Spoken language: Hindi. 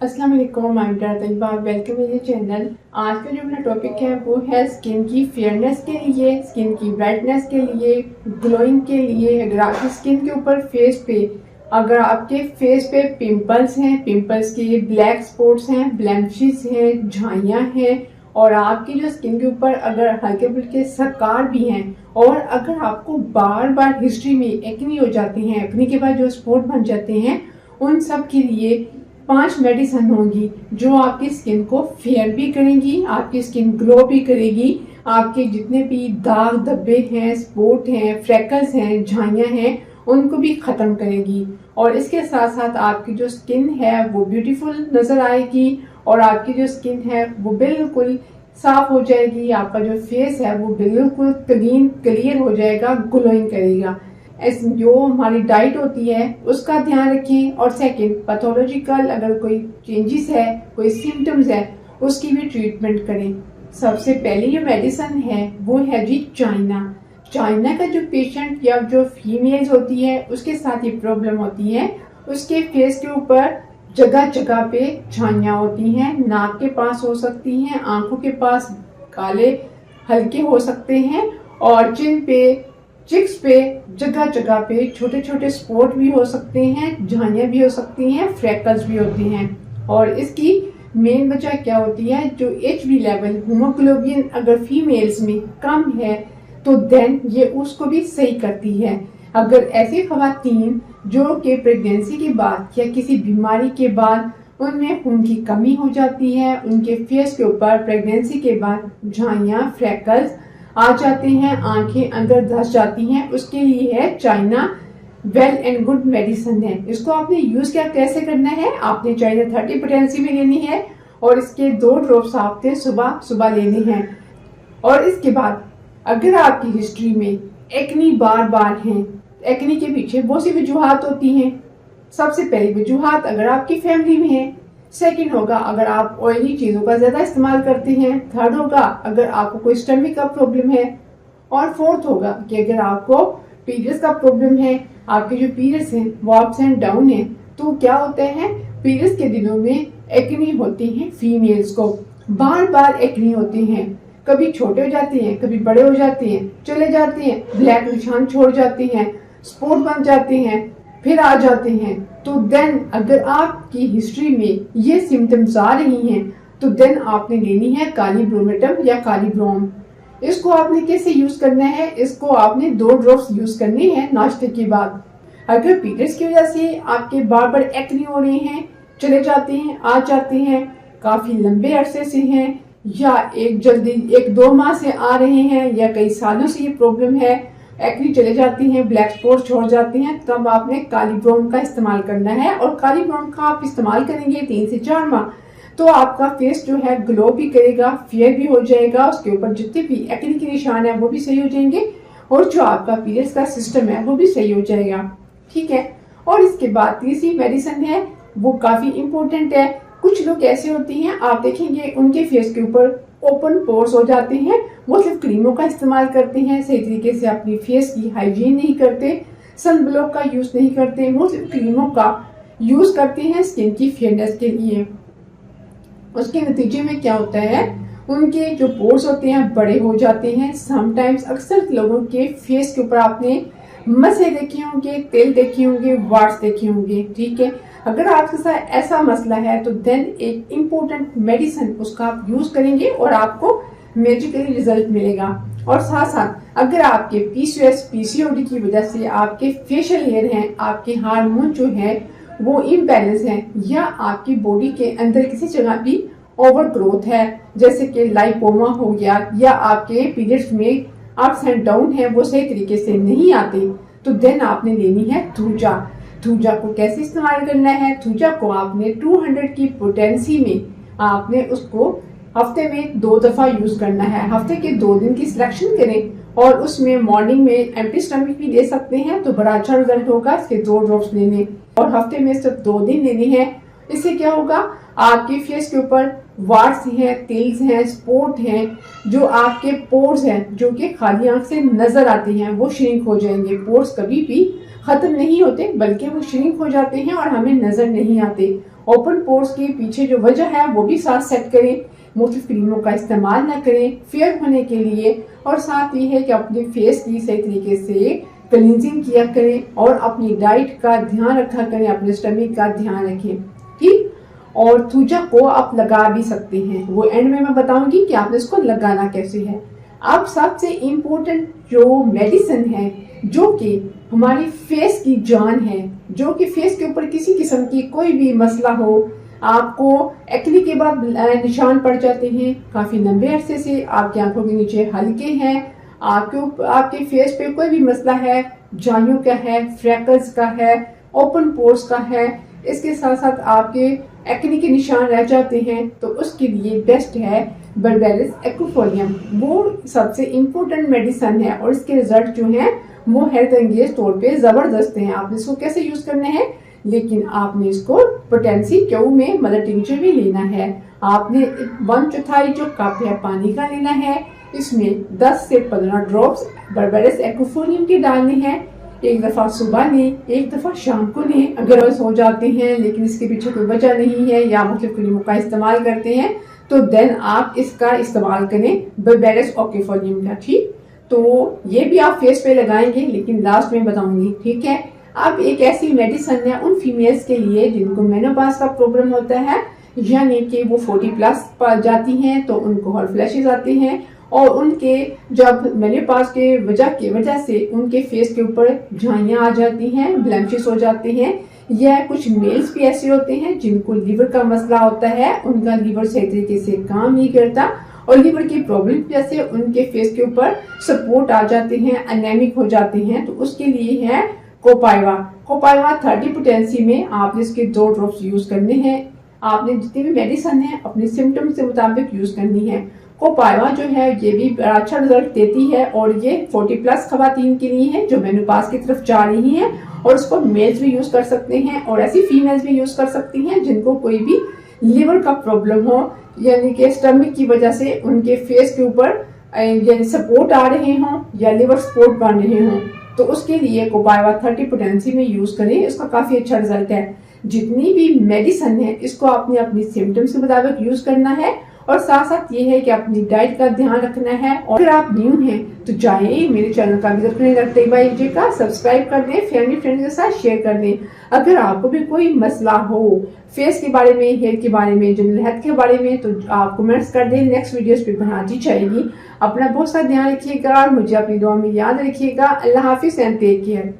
अस्सलाम वालेकुम, मैं तैयबा, वेलकम मेरे चैनल। आज का जो मेरा टॉपिक है वो है स्किन की फेयरनेस के लिए, स्किन की ब्राइटनेस के लिए, ग्लोइंग के लिए। अगर आपकी स्किन के ऊपर अगर आपके फेस पे पिंपल्स हैं, पिंपल्स के ब्लैक स्पॉट्स हैं, ब्लेमिशेस हैं, झाइयाँ हैं, और आपकी जो स्किन के ऊपर अगर हल्के फुल्के सकार भी हैं, और अगर आपको बार बार हिस्ट्री में एक्नी हो जाती हैं, एक्नी के बाद जो स्पॉट बन जाते हैं, उन सब के लिए 5 मेडिसिन होंगी जो आपकी स्किन को फेयर भी करेंगी, आपकी स्किन ग्लो भी करेगी, आपके जितने भी दाग धब्बे हैं, स्पॉट हैं, फ्रैकल्स हैं, झाइयाँ हैं, उनको भी ख़त्म करेगी। और इसके साथ साथ आपकी जो स्किन है वो ब्यूटीफुल नज़र आएगी, और आपकी जो स्किन है वो बिल्कुल साफ हो जाएगी। आपका जो फेस है वो बिल्कुल क्लीन क्लियर हो जाएगा, ग्लोइंग करेगा। जो हमारी डाइट होती है उसका ध्यान रखें। और सेकंड, पैथोलॉजिकल अगर कोई चेंजेस है, कोई सिम्टम्स है, उसकी भी ट्रीटमेंट करें। सबसे पहली जो मेडिसिन है वो है जी चाइना। चाइना का जो पेशेंट या जो फीमेल्स होती है उसके साथ ये प्रॉब्लम होती है, उसके फेस के ऊपर जगह जगह पे झाइयाँ होती हैं, नाक के पास हो सकती हैं, आंखों के पास काले हल्के हो सकते हैं, और चिन पे, चिक्स पे, जगह जगह पे छोटे छोटे स्पॉट भी हो सकते हैं, झाइयाँ भी हो सकती हैं, फ्रैकल्स भी होती हैं। और इसकी मेन वजह क्या होती है, जो HB लेवल हीमोग्लोबिन अगर फीमेल्स में कम है तो देन ये उसको भी सही करती है। अगर ऐसी खवातीन जो कि प्रेगनेंसी के बाद या किसी बीमारी के बाद उनमें खून की कमी हो जाती है, उनके फेस के ऊपर प्रेगनेंसी के बाद झाइयाँ, फ्रैकल्स आ जाते हैं, आंखें अंदर धस जाती हैं, उसके लिए है China well and good medicine है। इसको आपने यूज कैसे करना है, आपने चाइना 30 पोटेंसी में लेनी है, और इसके 2 ड्रॉप्स आपने सुबह सुबह लेने हैं। और इसके बाद अगर आपकी हिस्ट्री में एक्नी बार बार है, एक्नी के पीछे बहुत सी वजूहात होती हैं। सबसे पहली वजूहात अगर आपकी फैमिली में है, सेकंड होगा अगर आप ऑयली चीज़ों का ज़्यादा इस्तेमाल करते हैं, थर्ड होगा अगर आपको कोई स्टमक का प्रॉब्लम है, और फोर्थ होगा कि अगर आपको पीरियड्स का प्रॉब्लम है, आपके जो पीरियड्स हैं वो अप्स एंड डाउन है, तो क्या होते हैं, पीरियड्स के दिनों में एक्नी होती है, फीमेल्स को बार बार एक्नी होती हैं, कभी छोटे हो जाती हैं, कभी बड़े हो जाते हैं, चले जाते हैं, ब्लैक निशान छोड़ जाते हैं, स्पॉट बन जाते हैं, फिर आ जाते हैं। तो देन अगर आपकी हिस्ट्री में ये सिम्टम्स आ रही हैं तो देन आपने लेनी है काली ब्रोमेटम या काली ब्रोम। इसको आपने कैसे यूज करना है, इसको आपने 2 ड्रॉप्स यूज करने हैं नाश्ते के बाद। अगर पीरियड्स की वजह से आपके बार बार एक्नी हो रहे हैं, चले जाते हैं, आ जाते हैं, काफी लंबे अरसे से हैं, या जल्दी 1-2 माह से आ रहे हैं, या कई सालों से ये प्रॉब्लम है, एक्नी चले जाती हैं, ब्लैक स्पॉट छोड़ जाते हैं, तब आपने काली ब्रोम का इस्तेमाल करना है। और काली ब्रोम का आप इस्तेमाल करेंगे 3 से 4 माह, तो आपका फेस जो है ग्लो भी करेगा, फेयर भी हो जाएगा, उसके ऊपर जितने भी एक्नी के निशान है वो भी सही हो जाएंगे, और जो आपका पीरियड्स का सिस्टम है वो भी सही हो जाएगा। ठीक है। और इसके बाद तीसरी मेडिसिन है, वो काफी इंपॉर्टेंट है। कुछ लोग ऐसे होते हैं, आप देखेंगे उनके फेस के ऊपर ओपन पोर्स हो जाते हैं, वो सिर्फ क्रीमों का इस्तेमाल करते हैं, सही तरीके से अपनी फेस की हाइजीन नहीं करते, सन ब्लॉक का यूज नहीं करते, वो सिर्फ क्रीमों का यूज करते हैं स्किन की फेयरनेस के लिए। उसके नतीजे में क्या होता है, उनके जो पोर्स होते हैं बड़े हो जाते हैं। समटाइम्स अक्सर लोगों के फेस के ऊपर आपने मसे देखे होंगे, तेल देखे होंगे, वार्स देखे होंगे। ठीक है। अगर आपके साथ ऐसा मसला है तो देन एक इम्पोर्टेंट मेडिसिन उसका आप यूज करेंगे और आपको मैजिकली रिजल्ट मिलेगा। और साथ साथ अगर आपके PCOS PCOD की वजह से आपके फेशियल हेयर हैं, आपके हार्मोन जो है वो इम्बैलेंस है, या आपकी बॉडी के अंदर किसी जगह भी ओवर ग्रोथ है, जैसे कि लाइपोमा हो गया, या आपके पीरियड्स में अप्स एंड डाउन है वो सही तरीके से नहीं आते, तो देन आपने लेनी है थूजा। थूजा को कैसे इस्तेमाल करना है, थूजा को आपने 200 की पोटेंसी में आपने उसको हफ्ते में 2 दफा यूज करना है। हफ्ते के 2 दिन की सिलेक्शन करें, और उसमें मॉर्निंग में एम्प्टी स्टमक भी ले सकते हैं तो बड़ा अच्छा रिजल्ट होगा। इसके 2 ड्रॉप्स लेने, और हफ्ते में सिर्फ 2 दिन लेने हैं। इससे क्या होगा, आपके फेस के ऊपर वार्स हैं, तिल्स हैं, स्पॉट हैं, जो आपके पोर्स हैं जो कि खाली आंख से नजर आते हैं वो श्रिंक हो जाएंगे। पोर्स कभी भी खत्म नहीं होते, बल्कि वो श्रिंक हो जाते हैं और हमें नजर नहीं आते। ओपन पोर्स के पीछे जो वजह है वो भी साथ सेट करें, मुख्तलिफ क्रीमों का इस्तेमाल ना करें फेयर होने के लिए, और साथ ये है कि अपने फेस की सही तरीके से क्लींजिंग किया करें और अपनी डाइट का ध्यान रखा करें, अपने स्टमक का ध्यान रखें, ठीक। और थूजा को आप लगा भी सकते हैं, वो एंड में मैं बताऊंगी कि आपने इसको लगाना कैसे है। अब सबसे इम्पोर्टेंट जो मेडिसिन है जो कि हमारी फेस की जान है, जो कि फेस के ऊपर किसी किस्म की कोई भी मसला हो, आपको एक्ने के बाद निशान पड़ जाते हैं काफी लंबे अरसे से, आपकी आंखों के नीचे हल्के हैं, आपके फेस पे कोई भी मसला है, जानियों का है, फ्रैकल्स का है, ओपन पोर्स का है, इसके साथ साथ आपके एक्ने के निशान रह जाते हैं, तो उसके लिए बेस्ट है बर्बेरिस एक्वाफोलियम। वो सबसे इम्पोर्टेंट मेडिसिन है और इसके रिजल्ट जो हैं वो हेल्थ एंगेज तौर पे जबरदस्त हैं। आपने इसको कैसे यूज करना है, लेकिन आपने इसको पोटेंसी क्यू में मदर टिंचर भी लेना है। आपने 1/4 जो कप है पानी का लेना है, इसमें 10 से 15 ड्रॉप्स बर्बेरिस एक्वाफोलियम के डालने हैं। एक दफा सुबह लें, एक दफा शाम को लें। अगर रोज हो जाते हैं लेकिन इसके पीछे कोई वजह नहीं है या मुख्तलिफ क्रीमों का इस्तेमाल करते हैं, तो देन आप इसका इस्तेमाल करें बर्बेरिस एक्वाफोलियम का, ठीक। तो ये भी आप फेस पे लगाएंगे, लेकिन लास्ट में बताऊंगी, ठीक है। अब एक ऐसी मेडिसिन है उन फीमेल्स के लिए जिनको मेनोपॉज का प्रॉब्लम होता है, यानी कि वो 40+ पर जाती हैं तो उनको हॉट फ्लैशेस आती हैं, और उनके जब मेनोपॉज के वजह से उनके फेस के ऊपर झाइयां आ जाती हैं, ब्लेमिशेस हो जाते हैं। या कुछ मेल्स भी ऐसे होते हैं जिनको लीवर का मसला होता है, उनका लीवर सही तरीके से काम नहीं करता और लीवर की प्रॉब्लम की वजह से उनके फेस के ऊपर सपोर्ट आ जाते हैं, एनेमिक हो जाते हैं, तो उसके लिए है कोपाइवा 30 पोटेंसी में आपने इसके 2 ड्रॉप्स यूज करने हैं। आपने जितनी भी मेडिसिन है अपने सिम्टम्स के मुताबिक यूज करनी है। कोपाइवा जो है ये भी अच्छा रिजल्ट देती है और ये 40+ खवातीन के लिए है जो मेनोपॉज की तरफ जा रही हैं, और उसको मेल्स भी यूज कर सकते हैं और ऐसी फीमेल्स भी यूज कर सकती हैं जिनको कोई भी लिवर का प्रॉब्लम हो, यानी कि स्टमक की वजह से उनके फेस के ऊपर यानी सपोर्ट आ रहे हों या लिवर सपोर्ट बन रहे हों, तो उसके लिए कोपाइवा 30 पोटेंसी में यूज करें, इसका काफी अच्छा रिजल्ट है। जितनी भी मेडिसिन है इसको आपने अपनी सिम्टम्स के मुताबिक यूज करना है, और साथ साथ ये है कि अपनी डाइट का ध्यान रखना है। और अगर आप न्यू हैं तो जाइए मेरे चैनल का विजिट करें, रखते ही का सब्सक्राइब कर दें, फैमिली फ्रेंड्स के साथ शेयर कर दें। अगर आपको भी कोई मसला हो फेस के बारे में, हेयर के बारे में, जनरल हेल्थ के बारे में, तो आप कमेंट्स कर दें, नेक्स्ट वीडियोस पे बना दी जाएगी। अपना बहुत सारा ध्यान रखिएगा और मुझे अपनी दुआ में याद रखिएगा। अल्लाह हाफिज एंड टेक केयर।